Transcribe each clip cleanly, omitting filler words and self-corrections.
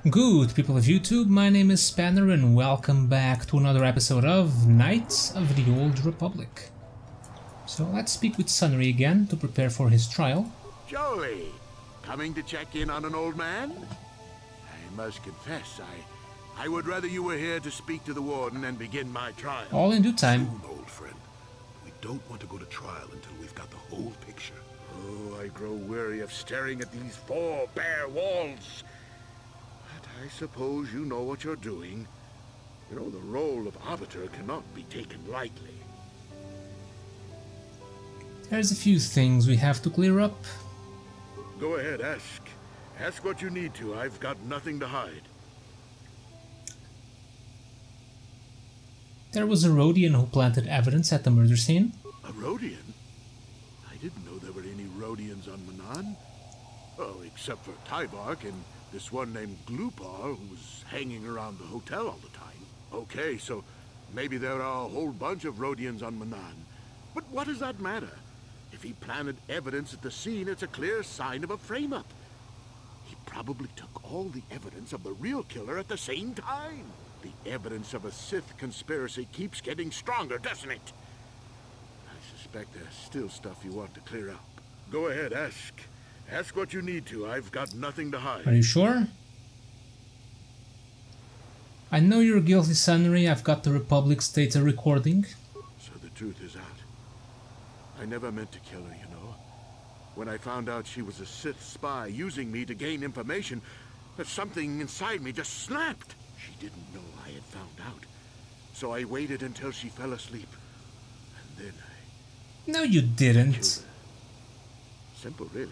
Good people of YouTube, my name is Spanner and welcome back to another episode of Knights of the Old Republic. So let's speak with Sunry again to prepare for his trial. Joey, coming to check in on an old man? I must confess, I would rather you were here to speak to the warden and begin my trial. All in due time. Soon, old friend. We don't want to go to trial until we've got the whole picture. Oh, I grow weary of staring at these four bare walls. I suppose you know what you're doing. You know, the role of arbiter cannot be taken lightly. There's a few things we have to clear up. Go ahead, ask. Ask what you need to. I've got nothing to hide. There was a Rhodian who planted evidence at the murder scene. A Rhodian? I didn't know there were any Rhodians on Manan. Oh, except for Tybark and this one named Glupar who was hanging around the hotel all the time. Okay, so maybe there are a whole bunch of Rhodians on Manan. But what does that matter? If he planted evidence at the scene, it's a clear sign of a frame-up. He probably took all the evidence of the real killer at the same time. The evidence of a Sith conspiracy keeps getting stronger, doesn't it? I suspect there's still stuff you want to clear up. Go ahead, ask. Ask what you need to. I've got nothing to hide. Are you sure? I know you're guilty, Sunry. I've got the Republic's data recording. So the truth is out. I never meant to kill her, you know. When I found out she was a Sith spy using me to gain information, something inside me just snapped. She didn't know I had found out. So I waited until she fell asleep. And then No, you didn't. Simple, really.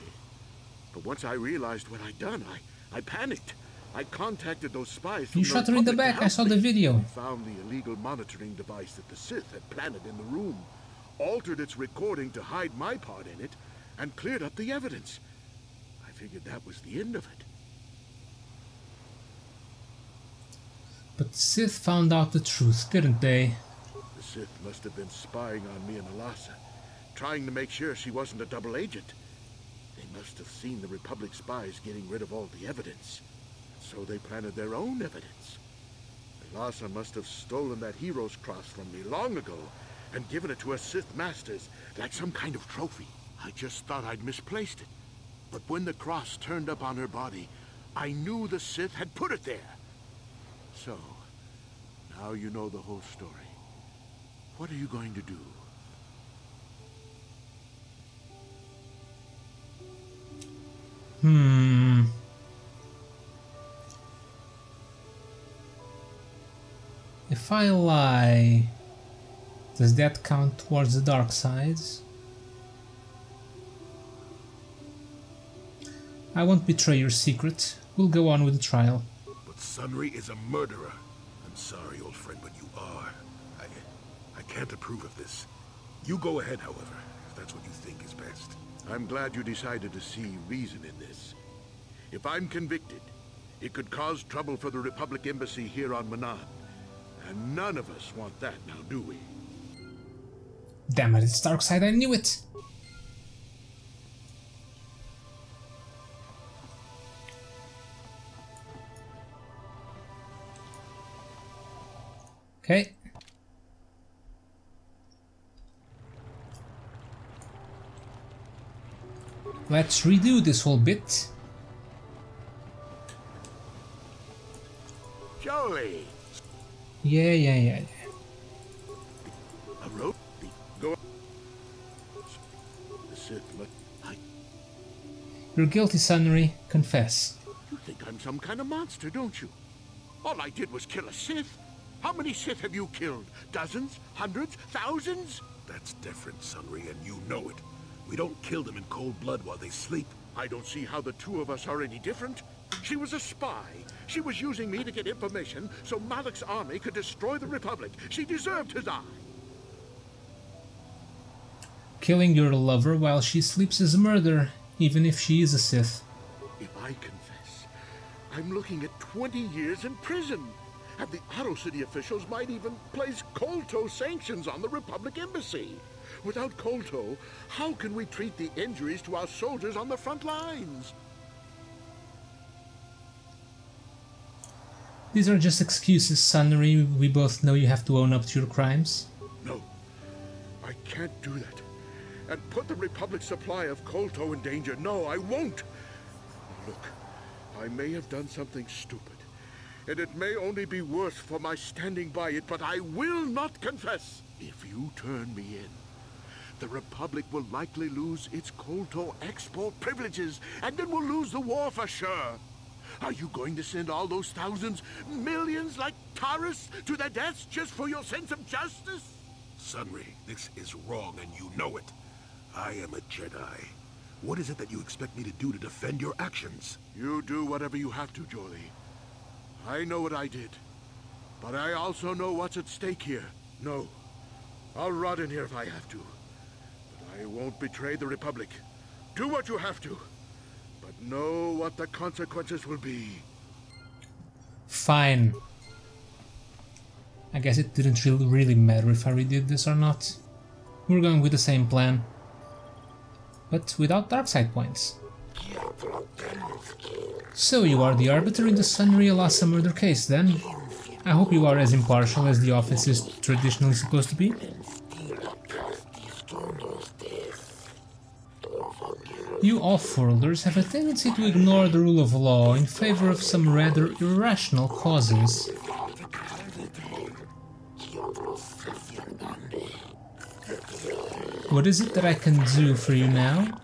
But once I realized what I'd done, I panicked. I contacted those spies from You shot her in the back. I saw the video. I found the illegal monitoring device that the Sith had planted in the room, altered its recording to hide my part in it, and cleared up the evidence. I figured that was the end of it. But the Sith found out the truth, didn't they? The Sith must have been spying on me and Alasa, trying to make sure she wasn't a double agent. They must have seen the Republic spies getting rid of all the evidence. So they planted their own evidence. Alasa must have stolen that hero's cross from me long ago and given it to her Sith masters like some kind of trophy. I just thought I'd misplaced it. But when the cross turned up on her body, I knew the Sith had put it there. So, now you know the whole story. What are you going to do? If I lie, does that count towards the dark sides? I won't betray your secret. We'll go on with the trial. But Sunry is a murderer. I'm sorry, old friend, but you are. I can't approve of this. You go ahead, however, if that's what you think is best. I'm glad you decided to see reason in this. If I'm convicted, it could cause trouble for the Republic Embassy here on Manan. And none of us want that now, do we? Damn it, it's dark side, I knew it! Okay. Let's redo this whole bit. Joey! Yeah. I wrote the go. The Sith must. You're guilty, Sunry. Confess. You think I'm some kind of monster, don't you? All I did was kill a Sith. How many Sith have you killed? Dozens? Hundreds? Thousands? That's different, Sunry, and you know it. We don't kill them in cold blood while they sleep. I don't see how the two of us are any different. She was a spy. She was using me to get information so Malak's army could destroy the Republic. She deserved to die. Killing your lover while she sleeps is murder, even if she is a Sith. If I confess, I'm looking at 20 years in prison. And the Otto City officials might even place KOTOR sanctions on the Republic Embassy. Without KOTOR, how can we treat the injuries to our soldiers on the front lines? These are just excuses, Sunry. We both know you have to own up to your crimes. No, I can't do that. And put the Republic's supply of KOTOR in danger. No, I won't. Look, I may have done something stupid, and it may only be worse for my standing by it, but I will not confess. If you turn me in, the Republic will likely lose its KOTOR export privileges, and then we'll lose the war for sure. Are you going to send all those thousands, millions like Taurus to their deaths just for your sense of justice? Sunry, this is wrong and you know it. I am a Jedi. What is it that you expect me to do to defend your actions? You do whatever you have to, Jolie. I know what I did, but I also know what's at stake here. No, I'll rot in here if I have to, but I won't betray the Republic. Do what you have to, but know what the consequences will be. Fine. I guess it didn't really matter if I redid this or not. We're going with the same plan, but without dark side points. So you are the arbiter in the Sunry Alasa murder case, then? I hope you are as impartial as the office is traditionally supposed to be. You off-worlders have a tendency to ignore the rule of law in favor of some rather irrational causes. What is it that I can do for you now?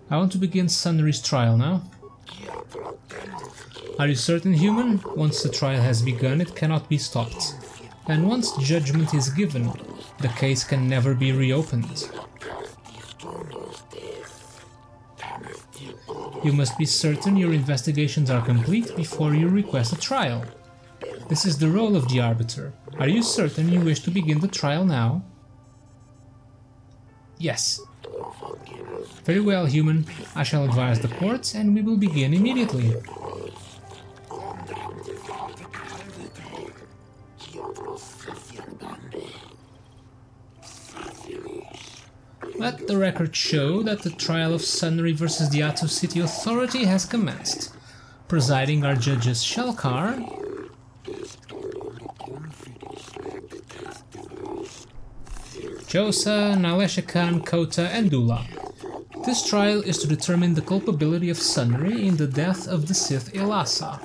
I want to begin Sunry's trial now. Are you certain, human? Once the trial has begun, it cannot be stopped. And once judgment is given, the case can never be reopened. You must be certain your investigations are complete before you request a trial. This is the role of the arbiter. Are you certain you wish to begin the trial now? Yes. Very well, human. I shall advise the courts and we will begin immediately. Let the record show that the trial of Sunry versus the Ato City Authority has commenced. Presiding are judges Shalkar, Josa, Naleshakan, Kota, and Dula. This trial is to determine the culpability of Sunry in the death of the Sith Elasa.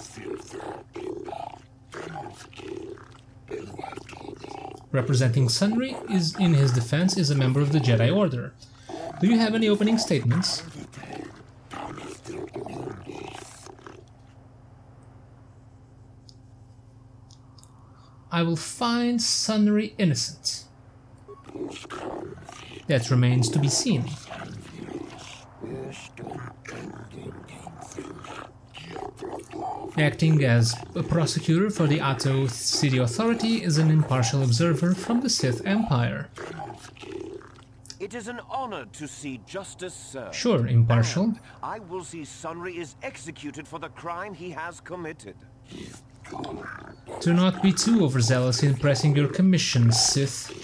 Representing Sunry in his defense is a member of the Jedi Order. Do you have any opening statements? I will find Sunry innocent. That remains to be seen. Acting as a prosecutor for the Ato City Authority is an impartial observer from the Sith Empire. It is an honor to see justice served. Sure, impartial. And I will see Sunry is executed for the crime he has committed. Do not be too overzealous in pressing your commission, Sith.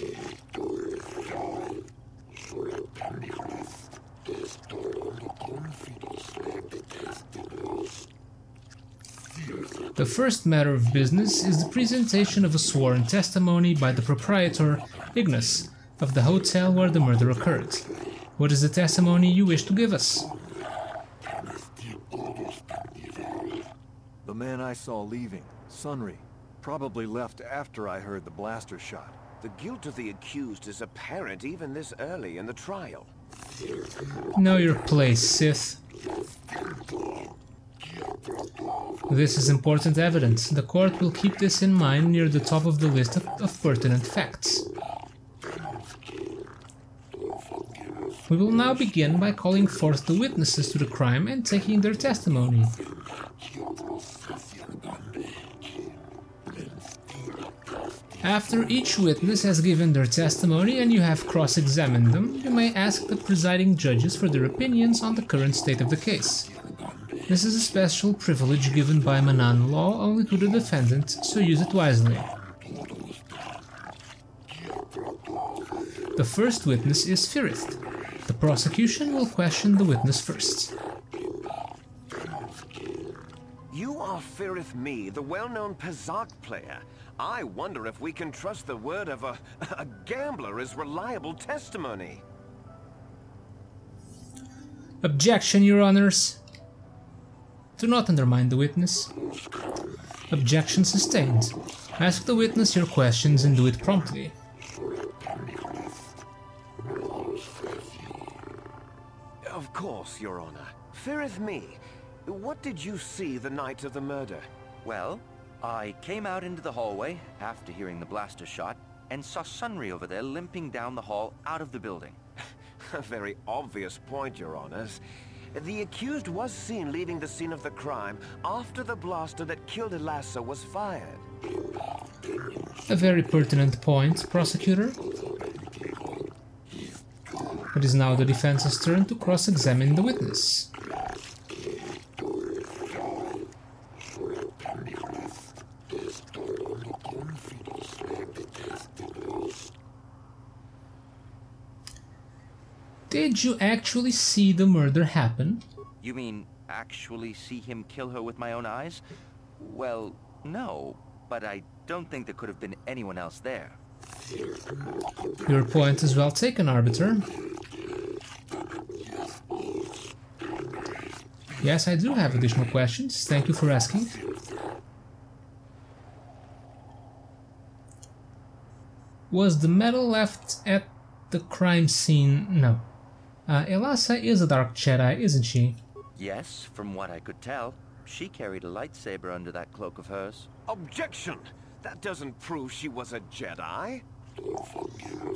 The first matter of business is the presentation of a sworn testimony by the proprietor, Ignis, of the hotel where the murder occurred. What is the testimony you wish to give us? The man I saw leaving, Sunry, probably left after I heard the blaster shot. The guilt of the accused is apparent even this early in the trial. Know your place, Sith. This is important evidence. The court will keep this in mind near the top of the list of pertinent facts. We will now begin by calling forth the witnesses to the crime and taking their testimony. After each witness has given their testimony and you have cross-examined them, you may ask the presiding judges for their opinions on the current state of the case. This is a special privilege given by Manan law only to the defendant, so use it wisely. The first witness is Firith. The prosecution will question the witness first. Ah, feareth me, the well-known Pazak player. I wonder if we can trust the word of a gambler as reliable testimony. Objection, Your Honors. Do not undermine the witness. Objection sustained. Ask the witness your questions and do it promptly. Of course, Your Honor. Feareth me. What did you see the night of the murder? Well, I came out into the hallway after hearing the blaster shot and saw Sunry over there limping down the hall out of the building. A very obvious point, Your Honors. The accused was seen leaving the scene of the crime after the blaster that killed Elasa was fired. A very pertinent point, prosecutor. It is now the defense's turn to cross-examine the witness. Did you actually see the murder happen? You mean actually see him kill her with my own eyes? Well, no, but I don't think there could have been anyone else there. Your point is well taken, Arbiter. Yes, I do have additional questions. Thank you for asking. Was the medal left at the crime scene? No. Elasa is a Dark Jedi, isn't she? Yes, from what I could tell. She carried a lightsaber under that cloak of hers. Objection! That doesn't prove she was a Jedi.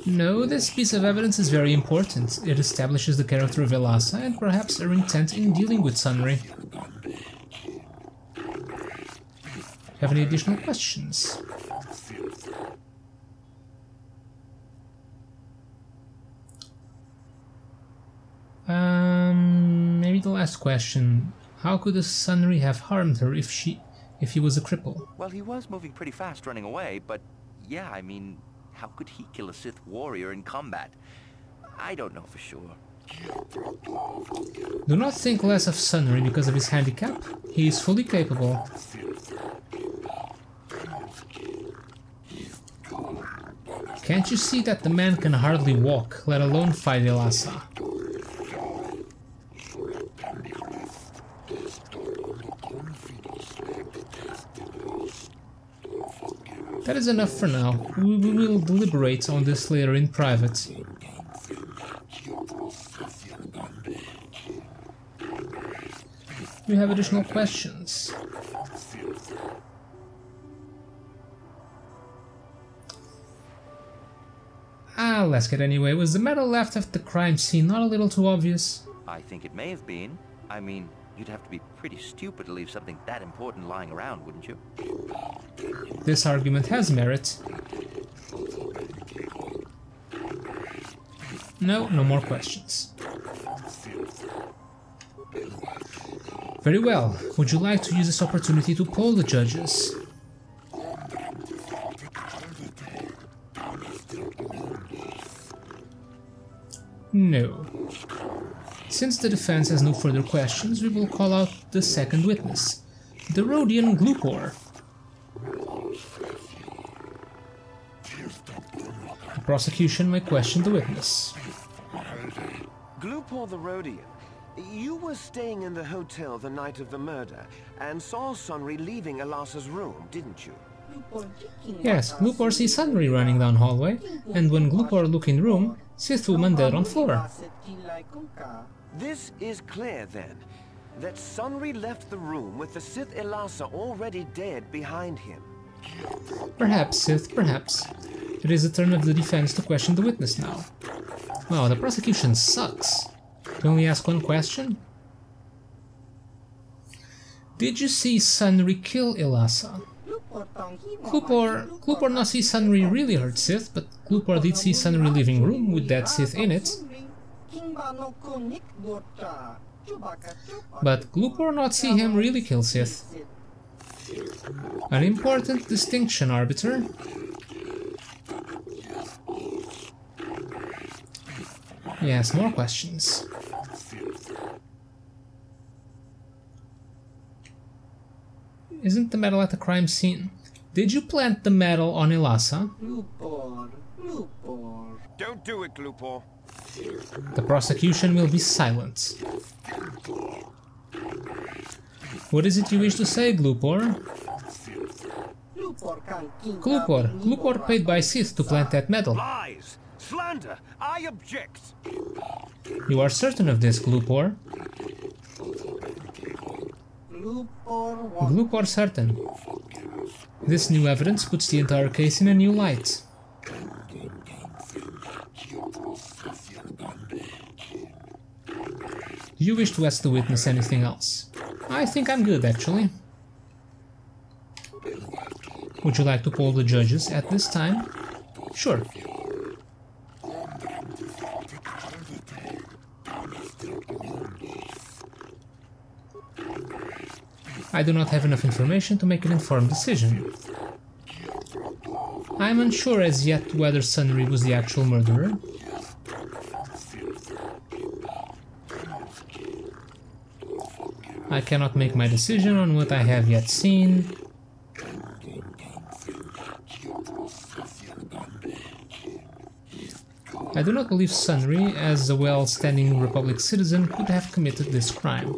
No, this piece of evidence is very important. It establishes the character of Elasa and perhaps her intent in dealing with Sunry. Have any additional questions? Maybe the last question. How could a Sunry have harmed her if he was a cripple? Well, he was moving pretty fast running away, but yeah, I mean, how could he kill a Sith warrior in combat? I don't know for sure. Do not think less of Sunry because of his handicap. He is fully capable. Can't you see that the man can hardly walk, let alone fight Elasa? That is enough for now. We will deliberate on this later in private. You have additional questions? I'll ask it anyway. Was the medal left at the crime scene not a little too obvious? I think it may have been. I mean, you'd have to be pretty stupid to leave something that important lying around, wouldn't you? This argument has merit. No more questions. Very well. Would you like to use this opportunity to poll the judges? No. Since the defense has no further questions, we will call out the second witness, the Rhodian Glupor. The prosecution may question the witness. Glupor the Rhodian, you were staying in the hotel the night of the murder and saw Sunry leaving Elasa's room, didn't you? Yes, Glupor sees Sunry running down hallway, and when Glupor look in room, Sith woman dead on floor. This is clear then, that Sunry left the room with the Sith Elasa already dead behind him. Perhaps, Sith, perhaps. It is the turn of the defense to question the witness now. Wow, the prosecution sucks. Can only ask one question? Did you see Sunry kill Elasa? Glupor not see Sunry really hurt Sith, but Glupor did see Sunry leaving room with that Sith in it. But Glupor not see him really kill Sith. An important distinction, Arbiter. Yes, more questions. Isn't the metal at the crime scene? Did you plant the metal on Elasa? Don't do it, Glupor. The prosecution will be silent. What is it you wish to say, Glupor? Glupor paid by Sith to plant that metal. Lies! Slander! I object! You are certain of this, Glupor? Glupor certain. This new evidence puts the entire case in a new light. You wish to ask the witness anything else? I think I'm good, actually. Would you like to poll the judges at this time? Sure. I do not have enough information to make an informed decision. I am unsure as yet whether Sunry was the actual murderer. I cannot make my decision on what I have yet seen. I do not believe Sunry, as a well-standing Republic citizen, could have committed this crime.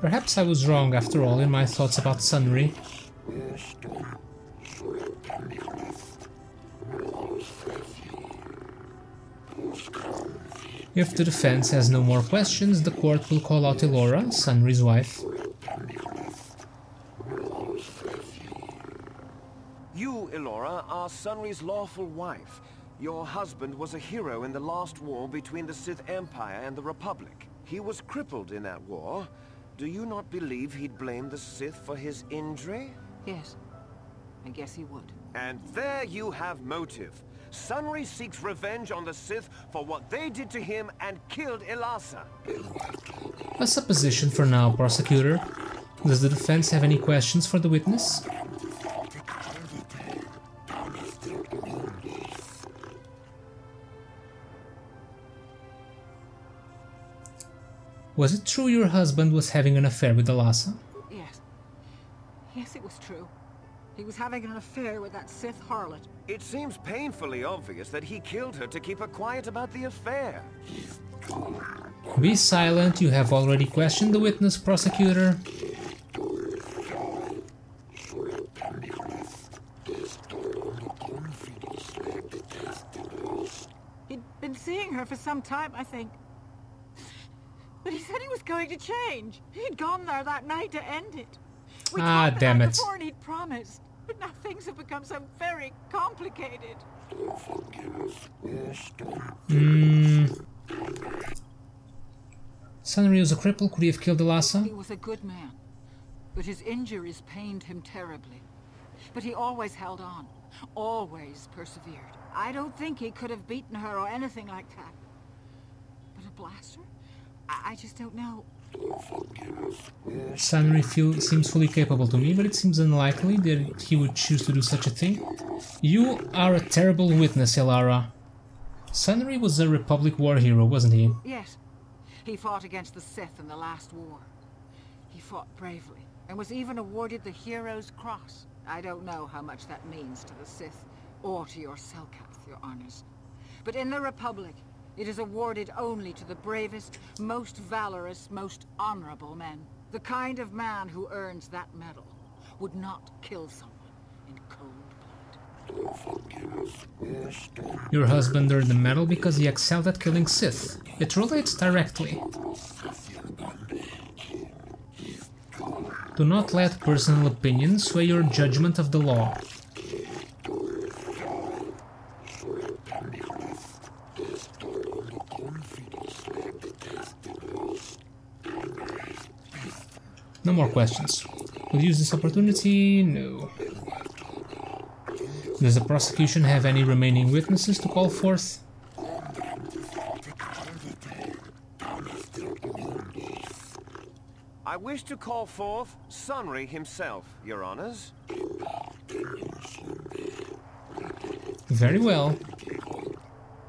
Perhaps I was wrong after all in my thoughts about Sunry. If the defense has no more questions, the court will call out Elora, Sunry's wife. You, Elora, are Sunry's lawful wife. Your husband was a hero in the last war between the Sith Empire and the Republic. He was crippled in that war. Do you not believe he'd blame the Sith for his injury? Yes, I guess he would. And there you have motive. Sunry seeks revenge on the Sith for what they did to him and killed Elasa. A supposition for now, prosecutor. Does the defense have any questions for the witness? Was it true your husband was having an affair with Elasa? Yes. Yes, it was true. He was having an affair with that Sith harlot. It seems painfully obvious that he killed her to keep her quiet about the affair. Be silent, you have already questioned the witness, prosecutor. He'd been seeing her for some time, I think. But he said he was going to change. He'd gone there that night to end it. We talked the night before and he'd promised. But now things have become so very complicated. Sunry was a cripple. Could he have killed Elasa? He was a good man. But his injuries pained him terribly. But he always held on. Always persevered. I don't think he could have beaten her or anything like that. But a blaster? I just don't know. Sunry seems fully capable to me, but it seems unlikely that he would choose to do such a thing. You are a terrible witness, Elara. Sunry was a Republic war hero, wasn't he? Yes. He fought against the Sith in the last war. He fought bravely, and was even awarded the Hero's Cross. I don't know how much that means to the Sith, or to your Selkath, your honors. But in the Republic, it is awarded only to the bravest, most valorous, most honorable men. The kind of man who earns that medal would not kill someone in cold blood. Your husband earned the medal because he excelled at killing Sith. It relates directly. Do not let personal opinions sway your judgment of the law. No more questions. We'll use this opportunity? No. Does the prosecution have any remaining witnesses to call forth? I wish to call forth Sunry himself, your honors. Very well.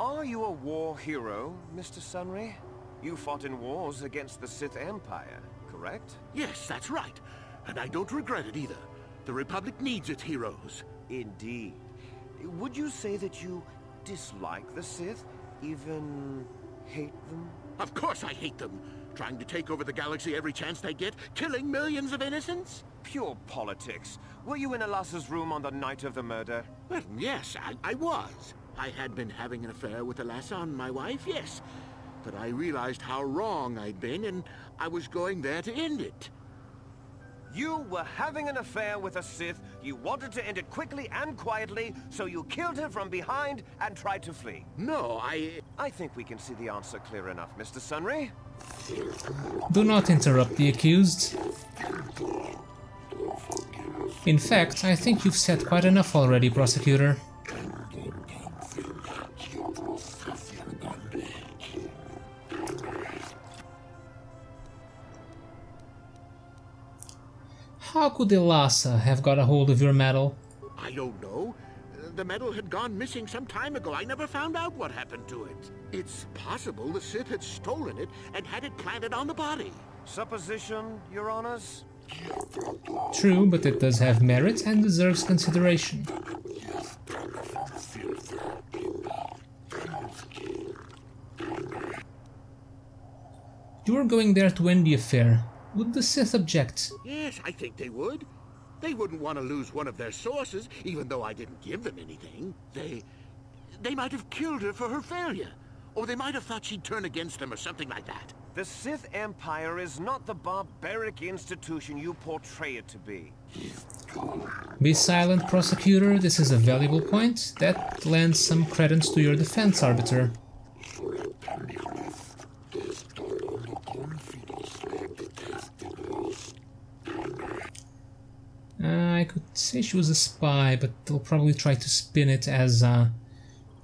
Are Are you a war hero, Mr. Sunry? You fought in wars against the Sith Empire, correct? Yes, that's right. And I don't regret it either. The Republic needs its heroes. Indeed. Would you say that you dislike the Sith? Even hate them? Of course I hate them. Trying to take over the galaxy every chance they get, killing millions of innocents? Pure politics. Were you in Elassa's room on the night of the murder? Well, yes, I was. I had been having an affair with Elassa and my wife, yes. But I realized how wrong I'd been, and I was going there to end it. You were having an affair with a Sith, you wanted to end it quickly and quietly, so you killed her from behind and tried to flee. No, I think we can see the answer clear enough, Mr. Sunry. Do not interrupt the accused. In fact, I think you've said quite enough already, prosecutor. How could Elassa have got a hold of your medal? I don't know. The medal had gone missing some time ago. I never found out what happened to it. It's possible the Sith had stolen it and had it planted on the body. Supposition, Your Honors? True, but it does have merit and deserves consideration. You were going there to end the affair. Would the Sith object? Yes, I think they would. They wouldn't want to lose one of their sources, even though I didn't give them anything. They might have killed her for her failure. Or they might have thought she'd turn against them or something like that. The Sith Empire is not the barbaric institution you portray it to be. Be silent, prosecutor. This is a valuable point. That lends some credence to your defense, Arbiter. I could say she was a spy, but they'll probably try to spin it as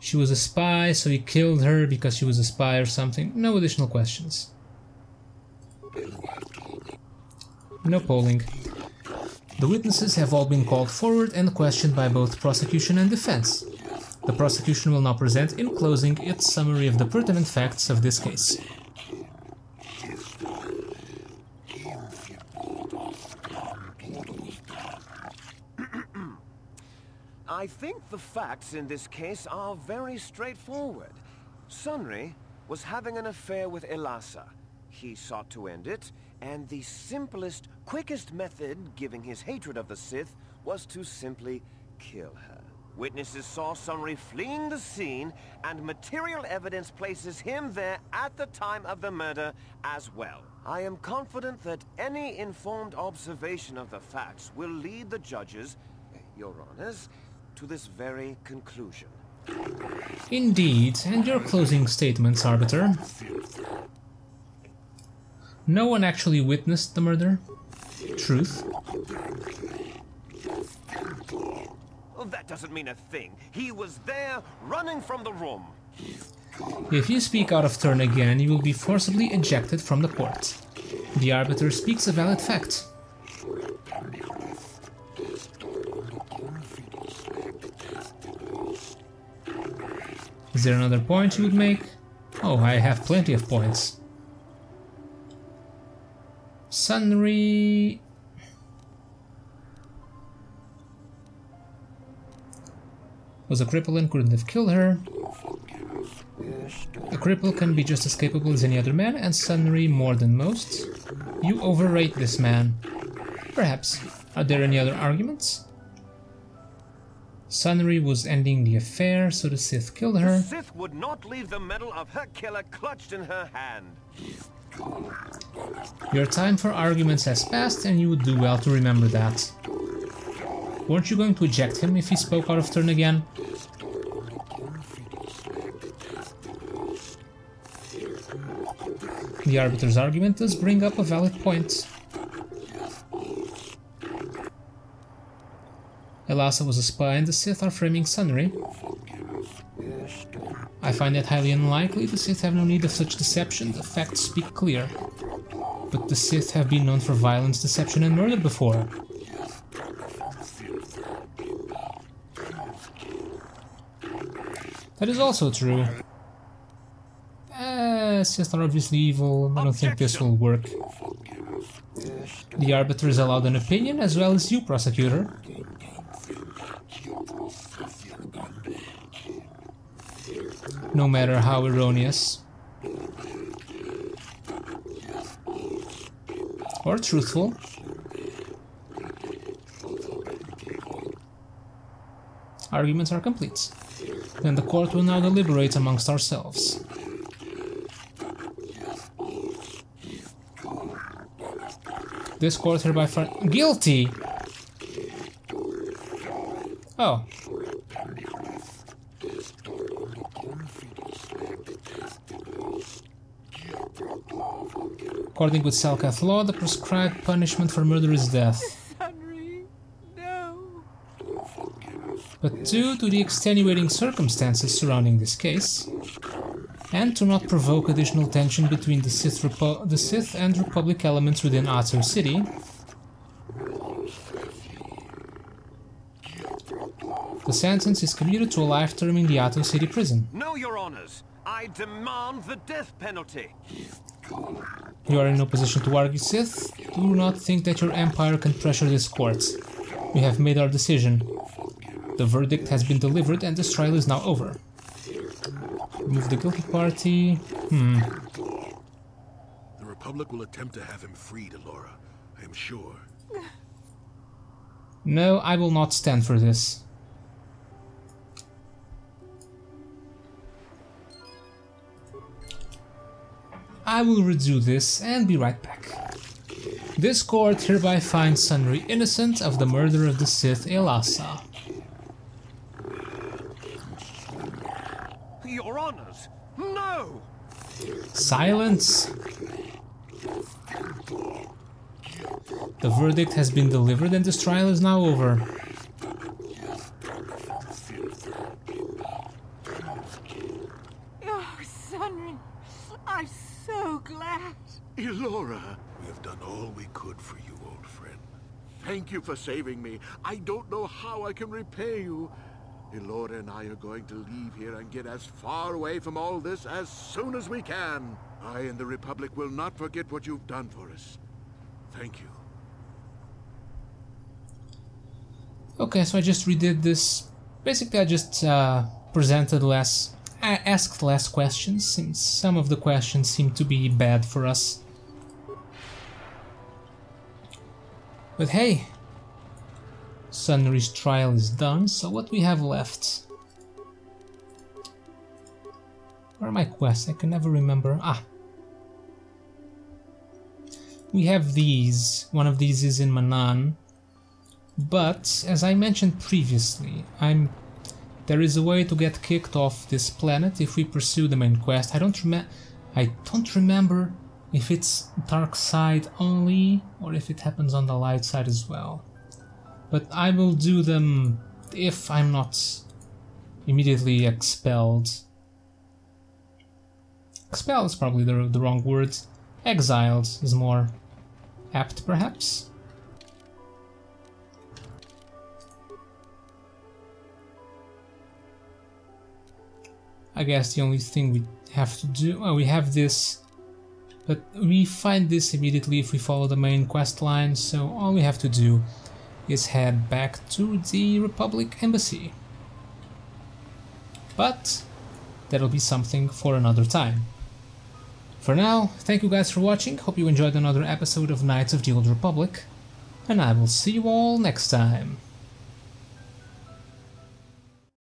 she was a spy, so he killed her because she was a spy or something. No additional questions. No polling. The witnesses have all been called forward and questioned by both prosecution and defense. The prosecution will now present in closing its summary of the pertinent facts of this case. I think the facts in this case are very straightforward. Sunry was having an affair with Elassa. He sought to end it, and the simplest, quickest method, given his hatred of the Sith, was to simply kill her. Witnesses saw Sunry fleeing the scene, and material evidence places him there at the time of the murder as well. I am confident that any informed observation of the facts will lead the judges, Your Honors, to this very conclusion. Indeed, and your closing statements, Arbiter? No one actually witnessed the murder? Truth? Well, that doesn't mean a thing. He was there, running from the room. If you speak out of turn again, you will be forcibly ejected from the court. The Arbiter speaks a valid fact. Is there another point you would make? Oh, I have plenty of points. Sunry was a cripple and couldn't have killed her. A cripple can be just as capable as any other man, and Sunry more than most. You overrate this man. Perhaps. Are there any other arguments? Sunry was ending the affair, so the Sith killed her. The Sith would not leave the medal of her killer clutched in her hand. Your time for arguments has passed, and you would do well to remember that. Weren't you going to eject him if he spoke out of turn again? The Arbiter's argument does bring up a valid point. Elassa was a spy and the Sith are framing Sunry. I find that highly unlikely. The Sith have no need of such deception, the facts speak clear. But the Sith have been known for violence, deception and murder before. That is also true. Sith are obviously evil. I don't think this will work. The Arbiter is allowed an opinion, as well as you, Prosecutor. No matter how erroneous. Or truthful. Arguments are complete. Then the court will now deliberate amongst ourselves. This court hereby finds guilty! Oh. According with Selkath law, the prescribed punishment for murder is death. Sunry, no. But due to the extenuating circumstances surrounding this case, and to not provoke additional tension between the Sith and Republic elements within KOTOR City, the sentence is commuted to a life term in the KOTOR City prison. No, Your Honors. I demand the death penalty. You are in no position to argue, Sith. Do not think that your Empire can pressure this court. We have made our decision. The verdict has been delivered and this trial is now over. Remove the guilty party. The Republic will attempt to have him freed, Elora. I am sure. No, I will not stand for this. I will redo this and be right back. This court hereby finds Sunry innocent of the murder of the Sith Elasa. Your Honors, no! Silence! The verdict has been delivered and this trial is now over. Oh, Sunry, I'm so glad. Elora, We have done all we could for you, old friend. thank you for saving me. I don't know how I can repay you. Elora and I are going to leave here and get as far away from all this as soon as we can. I and the Republic will not forget what you've done for us. Thank you. Okay, so I just redid this. Basically, I just asked less questions, since some of the questions seem to be bad for us. But hey, Sunry's trial is done, so what we have left? Where are my quests? I can never remember. Ah! We have these. One of these is in Manan. But, as I mentioned previously, there is a way to get kicked off this planet if we pursue the main quest. I don't remember if it's dark side only or if it happens on the light side as well. But I will do them if I'm not immediately expelled. Expelled is probably the wrong word. Exiled is more apt, perhaps. I guess the only thing we have to do... well, we have this, but we find this immediately if we follow the main quest line, so all we have to do is head back to the Republic Embassy. But that'll be something for another time. For now, thank you guys for watching, hope you enjoyed another episode of Knights of the Old Republic, and I will see you all next time.